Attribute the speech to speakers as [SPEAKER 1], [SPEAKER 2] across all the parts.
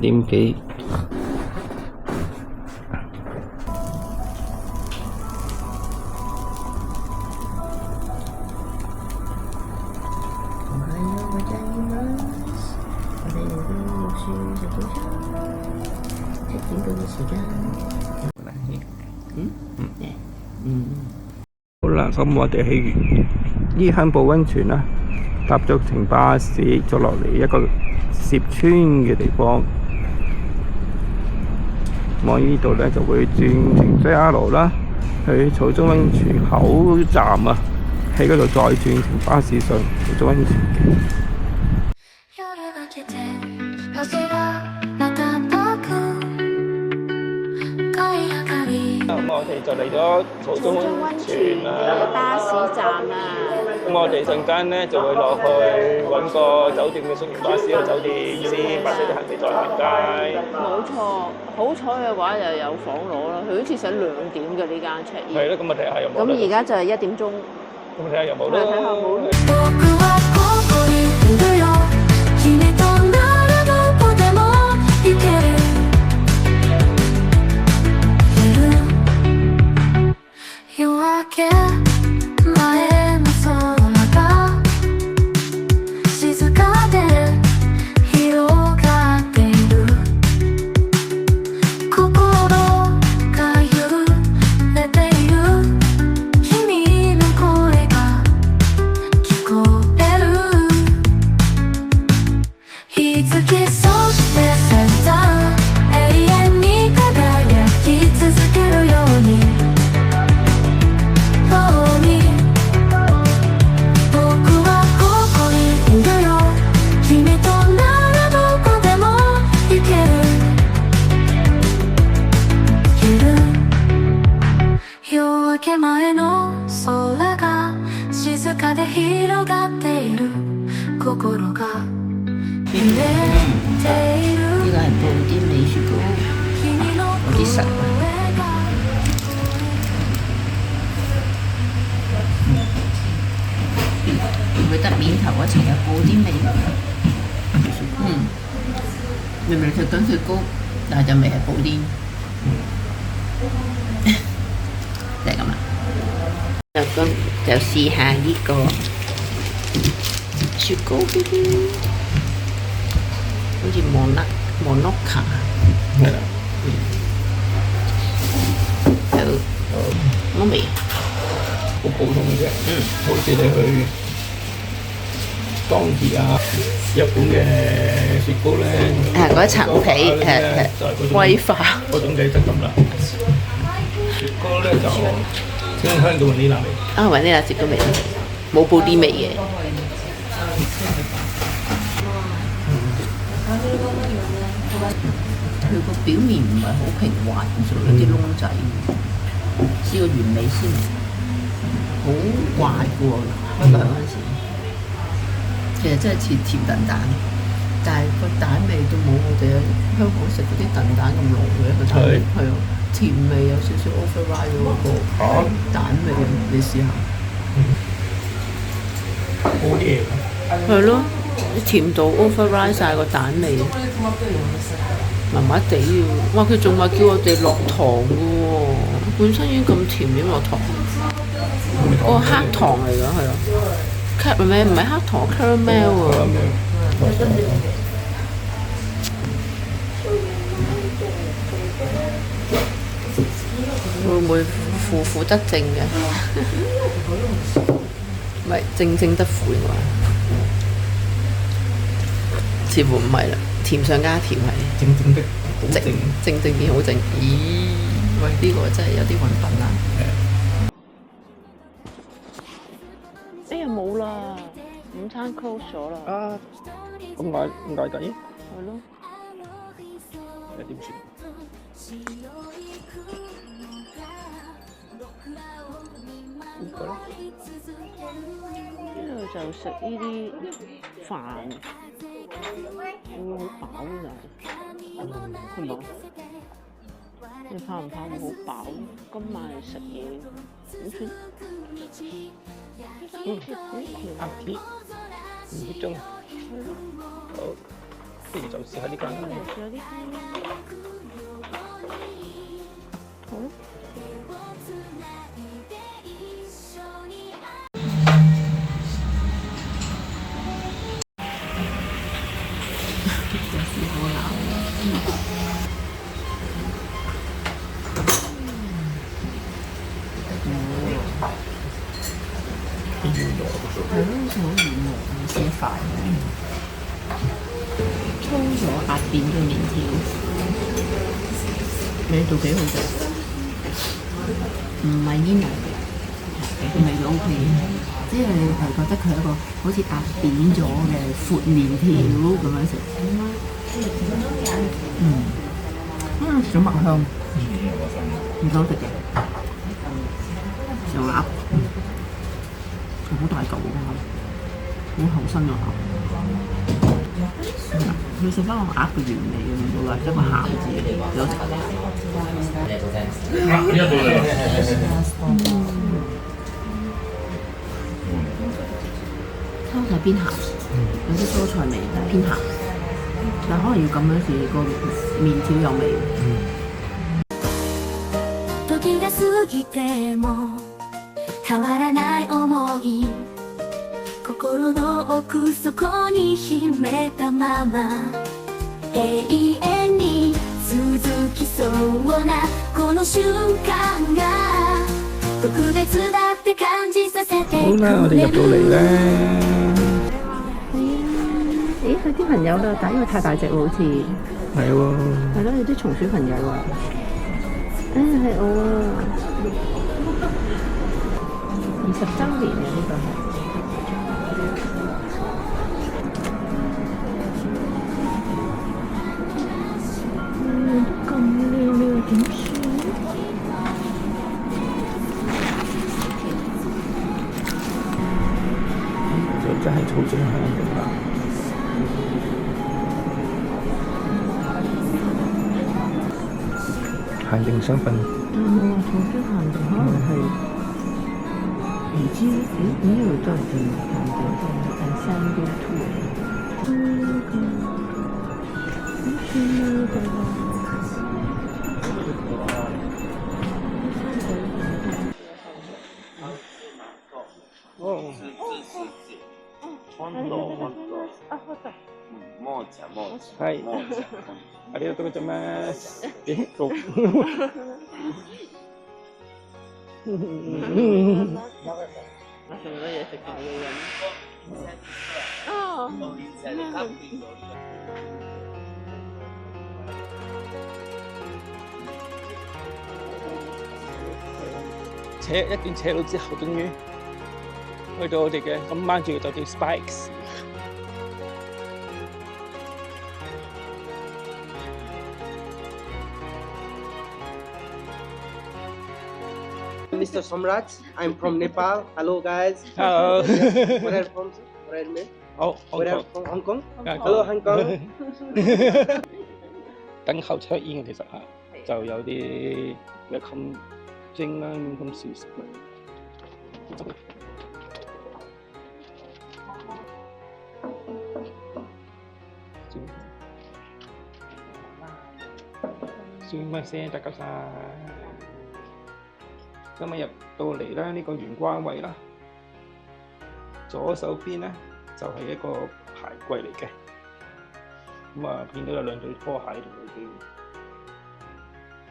[SPEAKER 1] 點幾。好啦，咁我哋去伊香保溫泉啦，搭咗程巴士咗落嚟一個涉村嘅地方。我呢度咧就會轉程 JR 啦，去草津溫泉口站啊，喺嗰度再轉程巴士上草津溫泉。咁我哋就嚟咗草津溫泉啦，
[SPEAKER 2] 巴士站啊！
[SPEAKER 1] 咁我哋陣間咧就會落去揾個酒店嘅送完巴士去酒店先，擺低啲行李再行街。
[SPEAKER 2] 冇錯，好彩嘅話又有房攞啦。佢好似寫2點嘅呢間 check in。
[SPEAKER 1] 係咯，咁咪睇下有冇。
[SPEAKER 2] 咁而家就係1點鐘。
[SPEAKER 1] 咁咪睇下有冇咯。
[SPEAKER 2] 睇下冇。
[SPEAKER 3] 呢個係布丁味雪糕，有啲實。會得面頭嗰層有布丁味。明明食緊雪糕，但係就未係布丁。就係咁啦。就試下呢個雪糕。好似莫諾卡，
[SPEAKER 1] 係啦，
[SPEAKER 3] 好乜味？
[SPEAKER 1] 好普通嘅啫，好似你去當時啊，日本嘅雪糕咧，
[SPEAKER 3] 嗰層皮威化
[SPEAKER 1] 嗰種嘅質感啦。雪糕咧就清香到雲呢拿味。
[SPEAKER 3] 雲呢拿雪糕味，冇布丁味嘅。佢個表面唔係好平滑，仲有啲窿仔。試個原味先，好怪嘅喎，開嗰陣時。其實真係似甜燉蛋，但係個蛋味都冇我哋香港食嗰啲燉蛋咁濃嘅，個蛋味係啊，甜味有少少 override 咗嗰個蛋味，你試下。
[SPEAKER 1] 好嘢。
[SPEAKER 3] 係咯，甜度 override 曬個蛋味。麻麻地喎，哇！佢仲話叫我哋落糖嘅喎，本身已經咁甜點落糖，個黑糖嚟㗎，係啊，唔係黑糖 caramel 喎。會唔會苦得正嘅？唔係正得苦嘅話，似乎唔係啦。甜上加甜係
[SPEAKER 1] 正正的好正，
[SPEAKER 3] 正啲好正。咦？喂，呢個真係有啲揾笨啦。
[SPEAKER 2] 哎呀冇啦，午餐 close 咗啦。
[SPEAKER 1] 啊，咁嗌底？
[SPEAKER 2] 係咯。
[SPEAKER 1] 有點算？呢個咧？
[SPEAKER 2] 呢度就食呢啲飯。會好飽㗎，係嘛？你怕唔怕會好飽？今晚嚟食嘢點算？5
[SPEAKER 1] 點鐘。好。不如就試下呢間啦。
[SPEAKER 2] 不如試下呢間啦。好。
[SPEAKER 3] 係咯，好似好軟和咁些塊，粗咗壓扁嘅麵條，味道幾好食，唔係煙韌嘅，味道 OK 嘅，即係你係覺得佢係一個好似壓扁咗嘅闊麵條咁樣食，小麥香，唔多食嘅，上鴨。好大嚿㗎，好厚身嘅鴨。佢食翻個鴨嘅原味嘅味道啦，一個鹹字幾好食。湯係偏鹹，有啲蔬菜味，但係偏鹹。但可能要咁樣試個麵條有味。時が過ぎても変わらない想い心の奥底に秘めたまま永遠に続きそうなこの瞬間が特別だって感じさせて
[SPEAKER 1] 好啦，我哋入到嚟咧。
[SPEAKER 2] 咦，佢啲朋友啦，但因為太大隻喎，好似
[SPEAKER 1] 係喎。
[SPEAKER 2] 係咯，有啲松鼠朋友啊。係我啊，20週年嘅呢個係。咁靚你又點算？
[SPEAKER 1] 就真係草正香嘅啦。限定商品。
[SPEAKER 2] 冇啊，草專限定，可能係唔知呢度都係限定，係3D tour。點算啊？大佬！
[SPEAKER 1] 哦。はい。ありがとうございます。
[SPEAKER 2] 仲多嘢食嘅人。哦。
[SPEAKER 1] 一段斜路之後，終於去到我哋嘅今晚住嘅酒店 Spikes。Mr.
[SPEAKER 4] Samrat, I'm from Nepal. Hello guys.
[SPEAKER 1] Hello.
[SPEAKER 4] Where are you from? Where are you?
[SPEAKER 1] Oh,
[SPEAKER 4] Where are you from? Hong Kong? Hello Hong Kong.
[SPEAKER 1] 等候出煙其實嚇，就有啲 welcome drink 啦，咁少少。すみません，大家晒。今日入到嚟啦，呢個玄關位啦，左手邊咧就係一個鞋櫃嚟嘅。咁啊，見到有2對拖鞋喺度裏邊。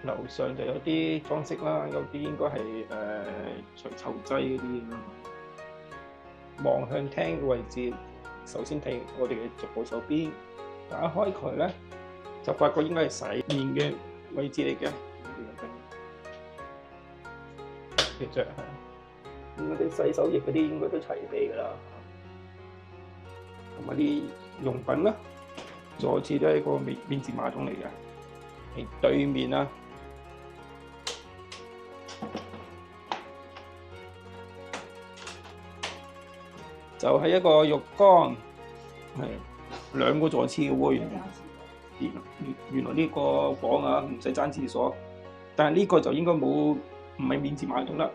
[SPEAKER 1] 樓上就有啲裝飾啦，有啲應該係除臭劑嗰啲咁。望向廳嘅位置，首先睇我哋嘅左手邊，打開佢咧，就發覺應該係洗面嘅位置嚟嘅。其實係，咁嗰啲洗手液嗰啲應該都齊備㗎啦，同埋啲用品啦。再次都係一個免治馬桶嚟嘅，喺對面啦。就係一個浴缸，係2個座廁嘅喎。原來呢個房啊唔使爭廁所，但係呢個就應該冇，唔係免治馬桶啦，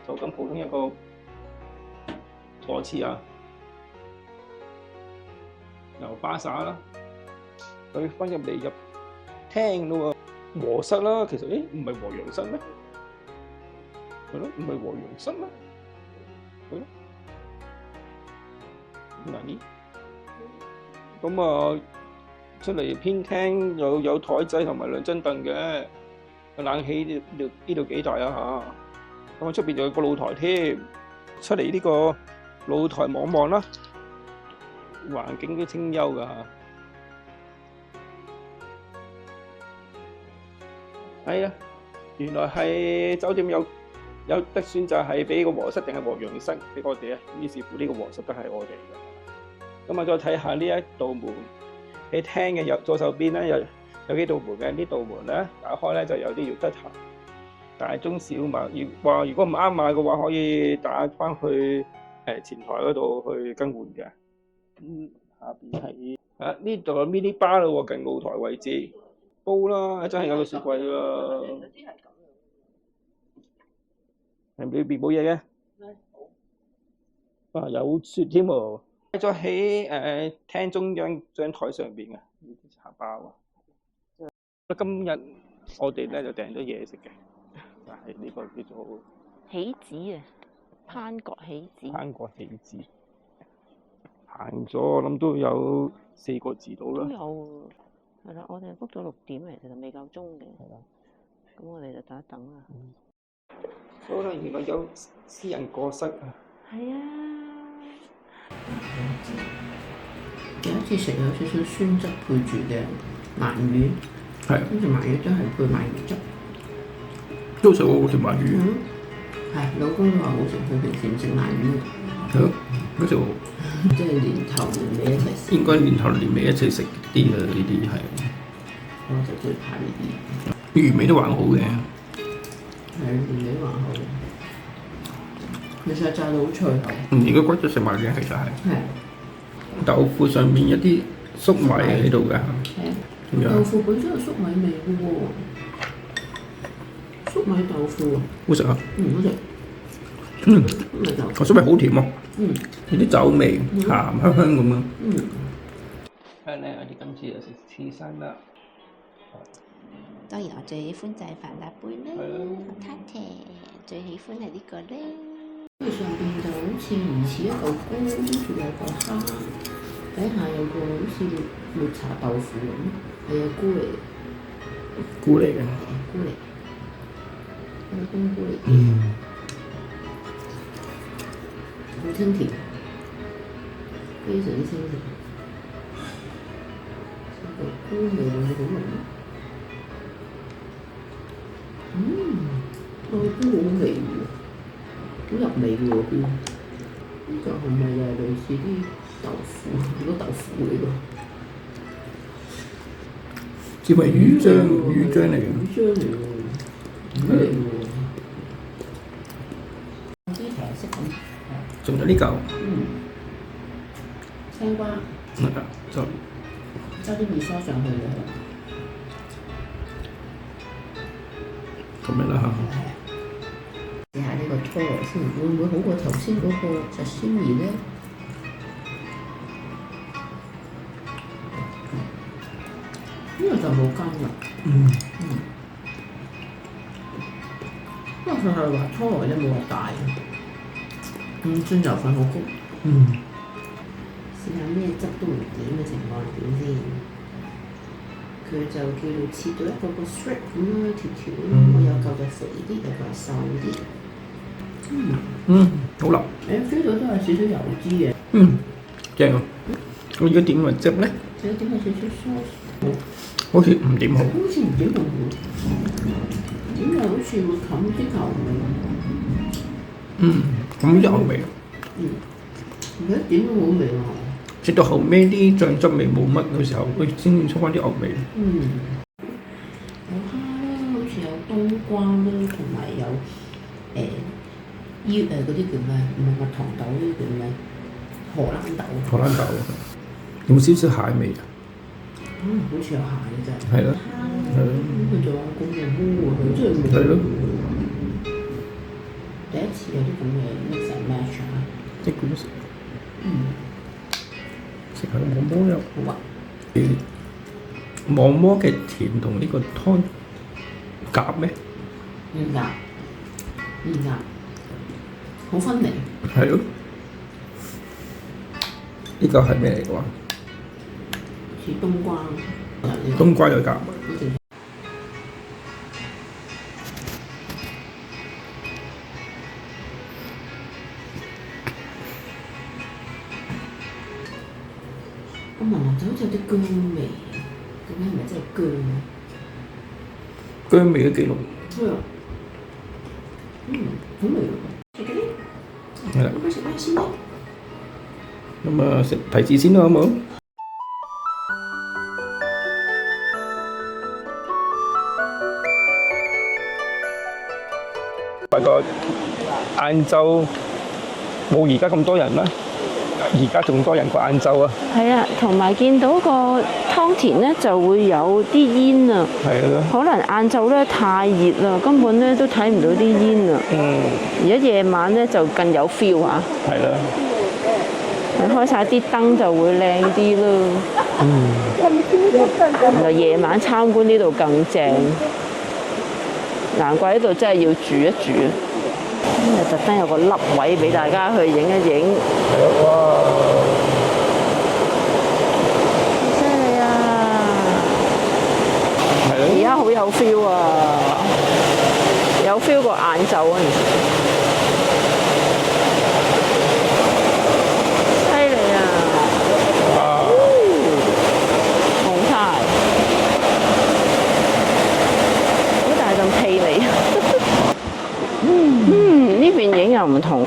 [SPEAKER 1] 就咁普通一個座廁啊，有花灑啦，佢翻入嚟入廳咯喎，和室啦，其實唔係和洋室咩？係咯，唔係和洋室咩？係咯，嗱呢，咁啊出嚟偏廳有台仔同埋兩張凳嘅，個冷氣呢度幾大啊嚇，咁啊出邊仲有個露台添，出嚟呢個露台望望啦，環境都清幽㗎嚇。係啊，原來係酒店有得選擇係俾個和室定係和洋室俾我哋啊，於是乎呢個和室都係我哋嘅。咁啊，再睇下呢一道門喺廳嘅左手邊咧，有幾道門嘅，呢道門咧打開咧就有啲要得行，大中小碼。如果唔啱買嘅話，可以打翻去前台嗰度去更換嘅。下邊係呢度有 mini bar 啦喎，近露台位置。煲啦，真係有個雪櫃啦。係裏邊冇嘢嘅。有雪添喎。擺咗喺廳中央張台上邊嘅呢啲茶包啊。今日我哋咧就訂咗嘢食嘅，就係呢個叫做
[SPEAKER 2] 喜子啊，攀角喜子。
[SPEAKER 1] 攀角喜子。行咗我諗都有4個字到啦。
[SPEAKER 2] 都有。係啦，我哋 book 咗6點嘅，其實未夠鐘嘅。係啦，咁我哋就等一等啦。
[SPEAKER 1] 好啦，原來有私人過室啊。
[SPEAKER 2] 係啊。
[SPEAKER 3] 有一次食有少少酸汁配住嘅鰻魚，係，跟住鰻魚都係配鰻魚汁。
[SPEAKER 1] 都食過嗰條鰻魚。
[SPEAKER 3] 係，老公都話好食，佢平時唔食鰻魚。
[SPEAKER 1] 好，嗰條。
[SPEAKER 3] 即係年頭年尾一齊食。
[SPEAKER 1] 應該年頭年尾一齊食啲嘅呢啲係。
[SPEAKER 3] 我就最怕呢啲。
[SPEAKER 1] 魚尾都還好嘅。
[SPEAKER 3] 係魚尾還好。其實炸到好脆口。
[SPEAKER 1] 而家骨質食物嘅其實係。
[SPEAKER 3] 係。
[SPEAKER 1] 豆腐上面一啲粟米喺度㗎。
[SPEAKER 3] 係。豆腐本身有粟米味嘅喎。粟米豆腐啊。
[SPEAKER 1] 好食啊！
[SPEAKER 3] 好食。
[SPEAKER 1] 個粟米好甜喎。有啲酒味，鹹香香咁樣。係咧，我哋今次就食刺身啦。
[SPEAKER 5] 當然我最喜歡就係帆立貝啦，好攤嘅，最喜歡係呢個咧。
[SPEAKER 3] 佢上邊就好似疑似一嚿菇，跟住有個蝦，底下有個好似抹茶豆腐咁，係菇嚟嘅。
[SPEAKER 1] 菇嚟嘅。
[SPEAKER 3] 菇嚟。係冬菇嚟。好清甜，非常之清甜。個菇味好濃。個菇好味喎，好入味喎菇。呢個係咪又係類似啲豆腐？好多豆腐嚟㗎。
[SPEAKER 1] 只係魚漿嚟嘅。
[SPEAKER 3] 魚漿嚟喎，魚嚟喎。啲茄色咁。
[SPEAKER 1] 仲有呢嚿。
[SPEAKER 3] 青瓜。
[SPEAKER 1] 就
[SPEAKER 3] 加啲味sauce上去嘅。
[SPEAKER 1] 咁樣啦嚇。
[SPEAKER 3] 試下呢個拖羅先，會唔會好過頭先嗰個就鮮味咧？呢個就冇羹啦。不過佢係話拖羅咧冇話大。酸油粉好高。試下咩汁都唔點嘅情況係點先？佢就叫做切到一個 strip 咁樣條條，我有嚿就肥啲，有嚿瘦啲。
[SPEAKER 1] 好腍。
[SPEAKER 3] feel 到都有少少油脂嘅。
[SPEAKER 1] 正啊！咁而家點個汁咧？
[SPEAKER 3] 仲有點有少少 sauce。
[SPEAKER 1] 好似唔點好。
[SPEAKER 3] 好似唔點好喎。點又好似會冚啲牛味。
[SPEAKER 1] 咁啲牛味。
[SPEAKER 3] 而家點都冇味喎。
[SPEAKER 1] 食到後尾啲醬汁味冇乜嘅時候，佢先出翻啲牛味。
[SPEAKER 3] 有蝦啦，好似有冬瓜啦，同埋有嗰啲叫咩？唔係蜜糖豆，呢啲叫咩？荷蘭豆。
[SPEAKER 1] 荷蘭豆，有冇少少蟹味啊？
[SPEAKER 3] 好似有蟹嘅啫。
[SPEAKER 1] 係咯。係咯。
[SPEAKER 3] 佢仲有咁嘅烏喎，佢真係冇。
[SPEAKER 1] 係咯。
[SPEAKER 3] 第一次有啲咁嘅 mix and match 啊！
[SPEAKER 1] 即管食。食下冇毛又。
[SPEAKER 3] 好啊。
[SPEAKER 1] 網膜嘅甜同呢個湯夾咩？
[SPEAKER 3] 鴨，好分明。
[SPEAKER 1] 係咯。呢個係咩嚟嘅話？
[SPEAKER 3] 似冬瓜。
[SPEAKER 1] 冬瓜有夾。
[SPEAKER 3] 我聞落就好似有啲薑味，究竟係咪真係薑咧？
[SPEAKER 1] 薑味都幾濃。
[SPEAKER 3] 係啊，好味喎！食嗰啲，
[SPEAKER 1] 係啦。
[SPEAKER 3] 咁食咩先咧？
[SPEAKER 1] 咁啊，食提子先啦，好冇？發覺晏晝冇而家咁多人啦，而家仲多人過晏晝啊！
[SPEAKER 2] 係啊，同埋見到個湯田咧就會有啲煙啊，
[SPEAKER 1] 係咯。
[SPEAKER 2] 可能晏晝咧太熱啦，根本咧都睇唔到啲煙啊。而家夜晚咧就更有 feel 啊！
[SPEAKER 1] 係啦。
[SPEAKER 2] 佢開晒啲燈就會靚啲咯。原來夜晚參觀呢度更正，難怪呢度真係要住一住。今日特登有個凹位俾大家去影一影。
[SPEAKER 1] 哇！
[SPEAKER 2] 犀利啊！
[SPEAKER 1] 係咯。
[SPEAKER 2] 而家好有 feel 啊！有 feel 過晏晝嗰陣時。呢邊影又唔同。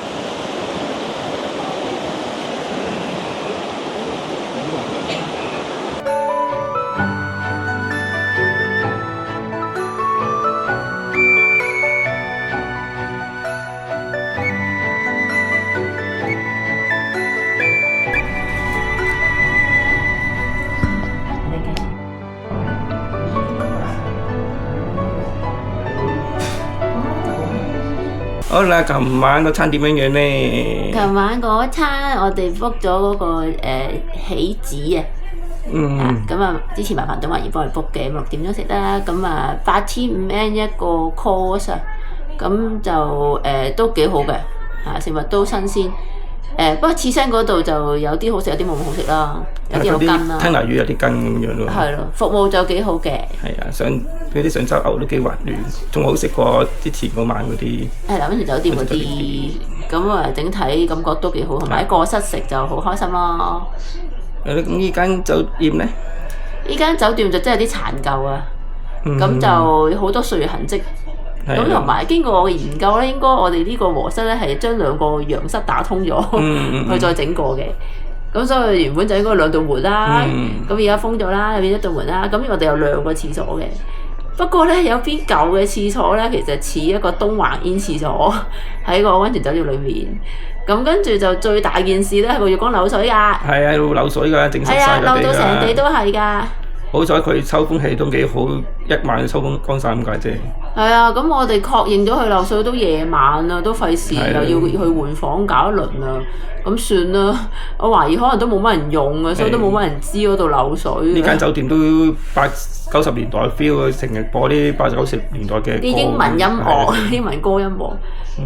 [SPEAKER 1] 好啦，琴晚個餐點樣樣咧？
[SPEAKER 3] 琴晚嗰餐我哋 book 咗嗰個喜子啊，咁啊之前麻煩董華賢幫佢 book 嘅，咁6點鐘食得啦，咁啊8500一個 course 啊，咁就都幾好嘅，食物都新鮮。不過刺身嗰度就有啲好食，有啲冇咁好食啦，有啲有筋啦。
[SPEAKER 1] 吞拿魚有啲筋咁樣咯。
[SPEAKER 3] 係咯，服務就幾好嘅。
[SPEAKER 1] 係啊，嗰啲上州牛都幾滑嫩，仲好食過之前嗰晚嗰啲。
[SPEAKER 3] 係啦，溫泉酒店嗰啲，咁啊整體感覺都幾好，同埋喺個室食就好開心咯。
[SPEAKER 1] 咁呢間酒店咧？
[SPEAKER 3] 呢間酒店就真係有啲殘舊啊，咁就好多歲月痕跡。咁同埋經過我嘅研究咧，應該我哋呢個和室咧係將2個洋室打通咗，佢再整過嘅。咁所以原本就應該2道門啦，咁而家封咗啦，變咗1道門啦。咁我哋有2個廁所嘅。不過咧，有邊舊嘅廁所咧，其實似一個東華煙廁所喺個溫泉酒店裏面。咁跟住就最大件事咧係個浴缸漏水㗎。係
[SPEAKER 1] 啊，漏水㗎，整濕晒
[SPEAKER 3] 係啊，漏到成地都係㗎。好
[SPEAKER 1] 彩佢抽風系統幾好，一晚抽風乾晒咁解啫。
[SPEAKER 3] 係啊，咁我哋確認咗佢漏水都夜晚啦，都費事又要去換房搞一輪啦，咁算啦。我懷疑可能都冇乜人用啊，所以都冇乜人知嗰度漏水。呢
[SPEAKER 1] 間酒店都80、90年代 feel，成日播啲80、90年代嘅
[SPEAKER 3] 啲英文音樂、英文歌音樂。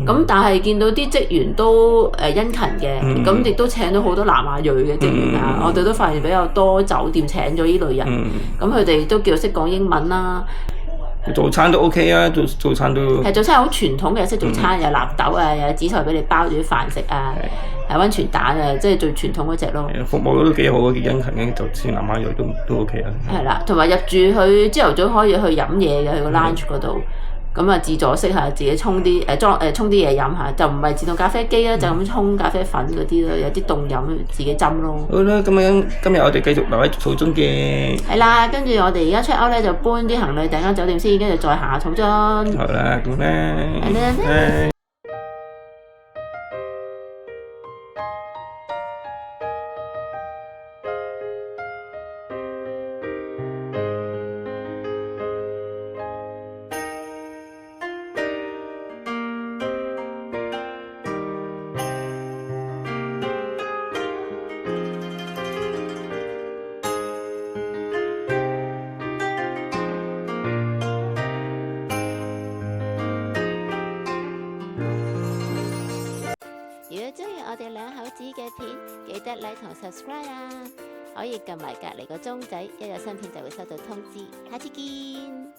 [SPEAKER 3] 咁但係見到啲職員都殷勤嘅，咁亦都請到好多南亞裔嘅職員啊。我哋都發現比較多酒店請咗呢類人，咁佢哋都叫識講英文啦。
[SPEAKER 1] 早餐都 OK 啊，早餐都
[SPEAKER 3] 係早餐好傳統嘅日式早餐，有納豆啊，有紫菜俾你包住啲飯食啊，係溫泉蛋啊，即係最傳統嗰隻咯。
[SPEAKER 1] 服務都幾好啊，幾殷勤嘅，就算南亞裔都 OK 啊。
[SPEAKER 3] 係啦，同埋入住去朝頭早可以去飲嘢嘅，去個 lunch 嗰度。咁啊，自助式下自己沖啲沖啲嘢飲下，就唔係自動咖啡機啦，就咁沖咖啡粉嗰啲咯，有啲凍飲自己斟咯。
[SPEAKER 1] 好啦，咁樣今日我哋繼續留喺草津嘅。
[SPEAKER 3] 係啦，跟住我哋而家 check out 咧，就搬啲行李訂間酒店先，跟住再行下草津。
[SPEAKER 1] 好啦，咁咧。係啦。
[SPEAKER 5] 我哋兩口子嘅片，記得 like 同 subscribe 啊！可以撳埋隔離個鐘仔，一有新片就會收到通知。下次見。